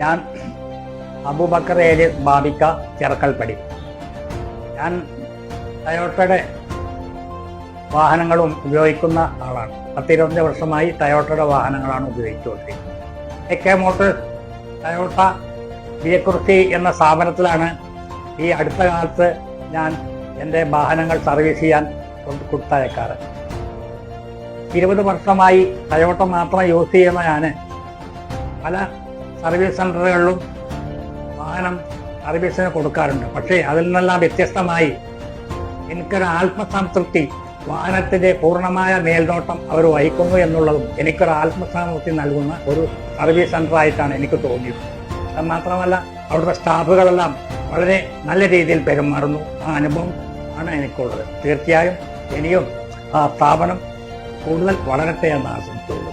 ഞാൻ അബൂബക്കർ ഏലിസ് ബാബിക്ക ചിറക്കൽപ്പടി. ഞാൻ ടയോട്ടയുടെ വാഹനങ്ങളും ഉപയോഗിക്കുന്ന ആളാണ്. 10-25 വർഷമായി ടയോട്ടയുടെ വാഹനങ്ങളാണ് ഉപയോഗിച്ചുകൊണ്ടിരിക്കുന്നത്. AK മോട്ടോഴ്സ് ടയോട്ട വിയക്കുറിച്ചി എന്ന സ്ഥാപനത്തിലാണ് ഈ അടുത്ത കാലത്ത് ഞാൻ എൻ്റെ വാഹനങ്ങൾ സർവീസ് ചെയ്യാൻ കൊടുത്തയക്കാറ്. 20 വർഷമായി ടയോട്ട മാത്രം യൂസ് ചെയ്യുന്ന ഞാൻ പല സർവീസ് സെൻ്ററുകളിലും വാഹനം സർവീസിന് കൊടുക്കാറുണ്ട്. പക്ഷേ അതിൽ നിന്നെല്ലാം വ്യത്യസ്തമായി എനിക്കൊരു ആത്മസംതൃപ്തി, വാഹനത്തിൻ്റെ പൂർണ്ണമായ മേൽനോട്ടം അവർ വഹിക്കുന്നു എന്നുള്ളതും എനിക്കൊരു ആത്മസംതൃപ്തി നൽകുന്ന ഒരു സർവീസ് സെൻ്ററായിട്ടാണ് എനിക്ക് തോന്നിയത്. അത് മാത്രമല്ല, അവിടുത്തെ സ്റ്റാഫുകളെല്ലാം വളരെ നല്ല രീതിയിൽ പെരുമാറുന്നു. ആ അനുഭവം ആണ് എനിക്കുള്ളത്. തീർച്ചയായും ഇനിയും ആ സ്ഥാപനം കൂടുതൽ വളരട്ടെ എന്ന് ആശംസിക്കുന്നു.